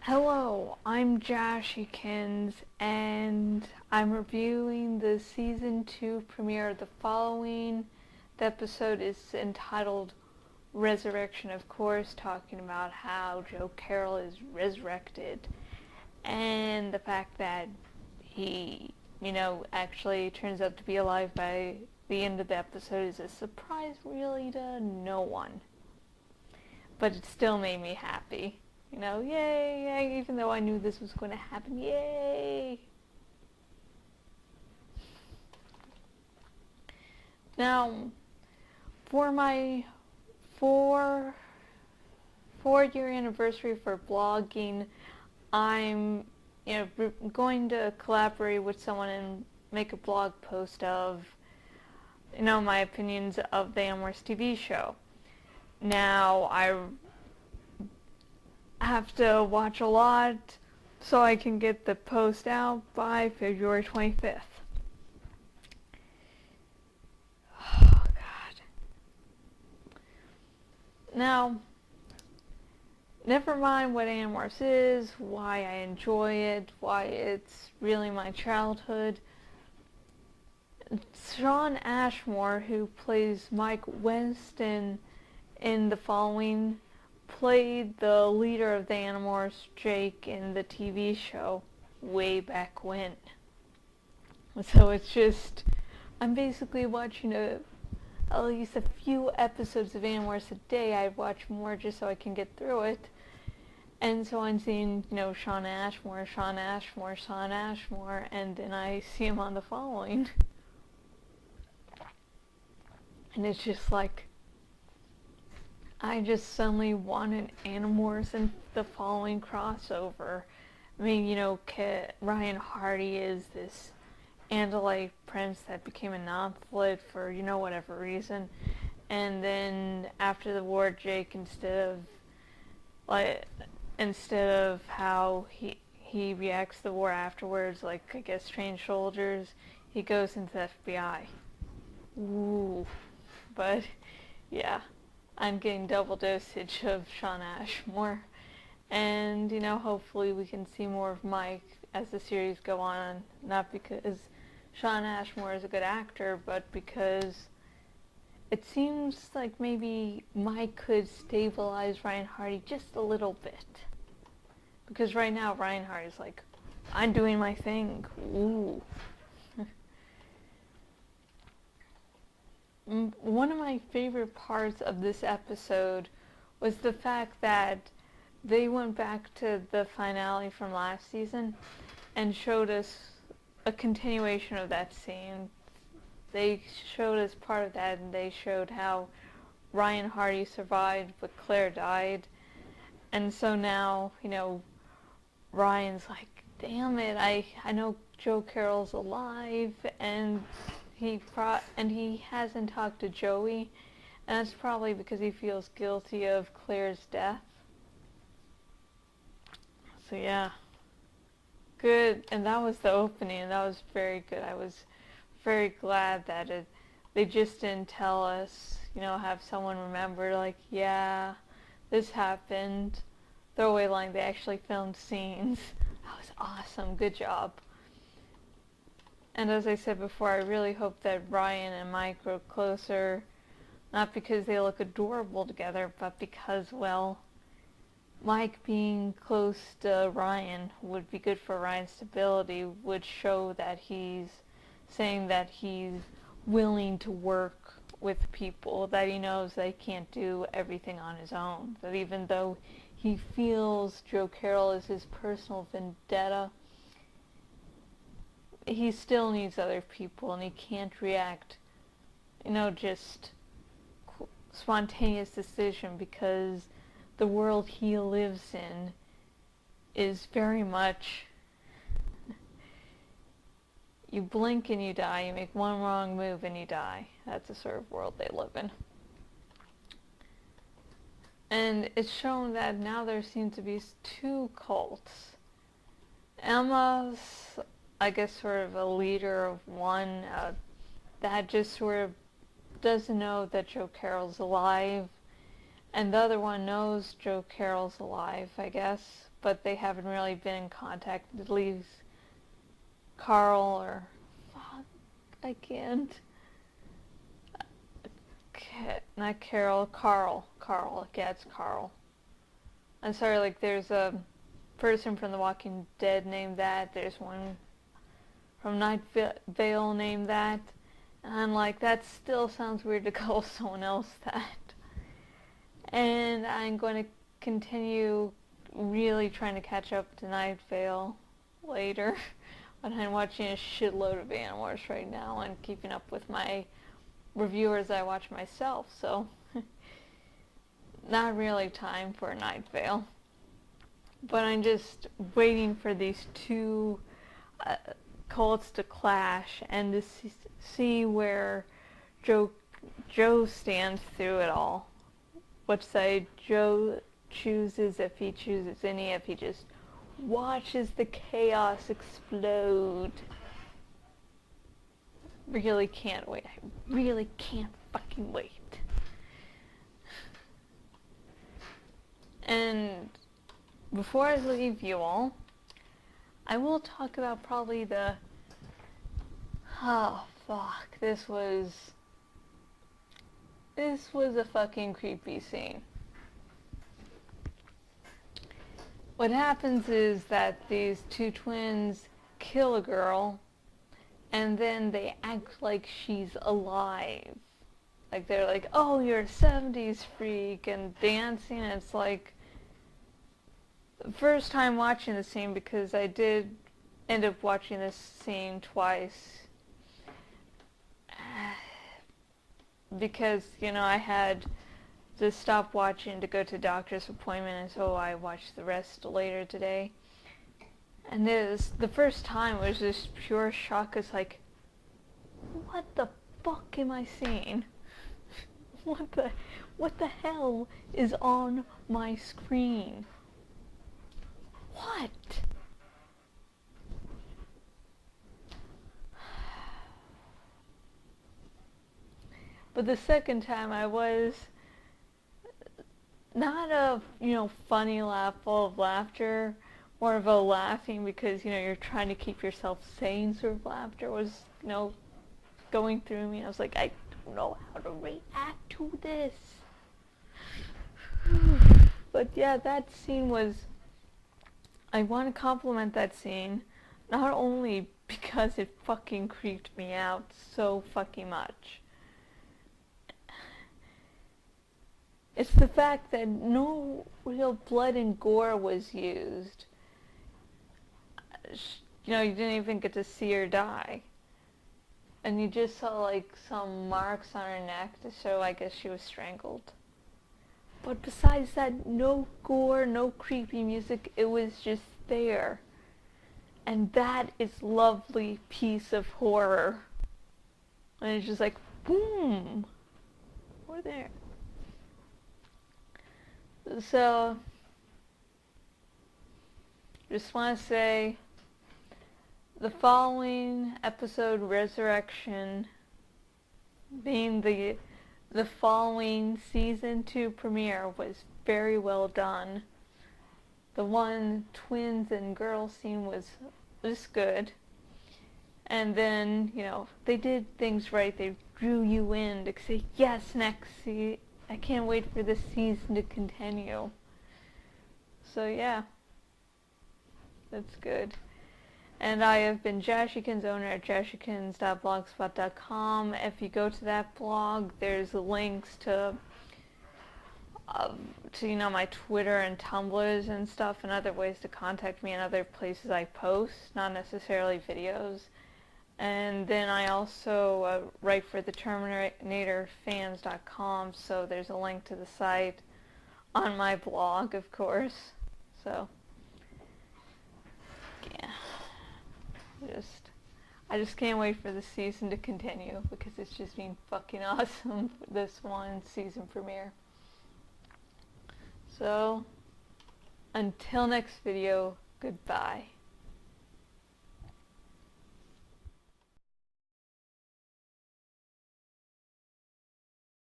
Hello, I'm jashykins, and I'm reviewing the Season 2 premiere of The Following. The episode is entitled Resurrection, of course, talking about how Joe Carroll is resurrected, and the fact that he, actually turns out to be alive by the end of the episode is a surprise really to no one. But it still made me happy. Yay, even though I knew this was going to happen, yay! Now, for my four-year anniversary for blogging, I'm, going to collaborate with someone and make a blog post of, my opinions of the Animorphs TV show. Now, I have to watch a lot so I can get the post out by February 25th. Oh, God. Now, never mind what Animorphs is, why I enjoy it, why it's really my childhood. Shawn Ashmore, who plays Mike Winston in The Following, played the leader of the Animorphs, Jake, in the TV show way back when. So it's just, I'm basically watching at least a few episodes of Animorphs a day. I watch more just so I can get through it. And so I'm seeing, Shawn Ashmore, and then I see him on The Following. And it's just like, I just suddenly wanted Animorphs and The Following crossover. I mean, Ryan Hardy is this Andalite prince that became a non-flit for, whatever reason. And then after the war, Jake, instead of how he reacts to the war afterwards, like, I guess, trained soldiers, he goes into the FBI. Ooh. But, yeah. I'm getting double dosage of Shawn Ashmore, and hopefully we can see more of Mike as the series go on, not because Shawn Ashmore is a good actor, but because it seems like maybe Mike could stabilize Ryan Hardy just a little bit, because right now Ryan Hardy's like, I'm doing my thing, ooh. One of my favorite parts of this episode was the fact that they went back to the finale from last season and showed us a continuation of that scene. They showed us part of that, and they showed how Ryan Hardy survived but Claire died. And so now, Ryan's like, damn it, I know Joe Carroll's alive, and he hasn't talked to Joey, and that's probably because he feels guilty of Claire's death. So yeah, good, and that was the opening, and that was very good. I was very glad that they just didn't tell us, have someone remember, like, yeah, this happened. Throwaway line, they actually filmed scenes. That was awesome, good job. And as I said before, I really hope that Ryan and Mike grow closer, not because they look adorable together, but because, well, Mike being close to Ryan would be good for Ryan's stability, would show that he's saying that he's willing to work with people, that he knows that he can't do everything on his own, that even though he feels Joe Carroll is his personal vendetta, he still needs other people, and he can't react, just spontaneous decision, because the world he lives in is very much, you blink and you die, you make one wrong move and you die. That's the sort of world they live in. And it's shown that now there seem to be two cults. Emma's, I guess, sort of a leader of one that just sort of doesn't know that Joe Carroll's alive, and the other one knows Joe Carroll's alive, I guess, but they haven't really been in contact. It leaves Carl, or fuck, I can't. Not Carol, Carl. Yeah, it's Carl. I'm sorry, like, there's a person from The Walking Dead named that. There's one from Night Vale named that. And I'm like, that still sounds weird to call someone else that. And I'm going to continue really trying to catch up to Night Vale later. But I'm watching a shitload of Animorphs right now and keeping up with my reviewers I watch myself, so not really time for Night Vale. But I'm just waiting for these two cults to clash and to see where Joe stands through it all. Which side Joe chooses, if he chooses any, if he just watches the chaos explode. Really can't wait. I really can't fucking wait. And before I leave you all, I will talk about probably the... Oh, fuck. This was a fucking creepy scene. What happens is that these two twins kill a girl, and then they act like she's alive. Like, they're like, oh, you're a 70s freak, and dancing, and it's like... The first time watching the scene, because I did end up watching this scene twice. Because, you know, I had to stop watching to go to a doctor's appointment, and so I watched the rest later today. And the first time was just pure shock. It's like, what the fuck am I seeing? What the hell is on my screen? What? But the second time I was not a, funny laugh full of laughter, more of a laughing because, you're trying to keep yourself sane sort of laughter was, going through me. I was like, I don't know how to react to this. But yeah, that scene was... I want to compliment that scene, not only because it fucking creeped me out so fucking much. It's the fact that no real blood and gore was used. You didn't even get to see her die. And you just saw, like, some marks on her neck to show, I guess, she was strangled. But besides that, no gore, no creepy music, it was just there. And that is lovely piece of horror. And it's just like, boom! We're there. So, just want to say, the following episode, Resurrection, being the following season 2 premiere, was very well done. The one twins and girls scene was good. And then, they did things right. They drew you in to say, yes, next season. I can't wait for this season to continue. So yeah, that's good. And I have been Jashykins, owner at jashykins.blogspot.com. If you go to that blog, there's links to my Twitter and Tumblrs and stuff, and other ways to contact me and other places I post, not necessarily videos. And then I also write for the TerminatorFans.com, so there's a link to the site on my blog, of course. So, yeah. I just can't wait for the season to continue, because it's just been fucking awesome, this one season premiere. So, until next video, goodbye.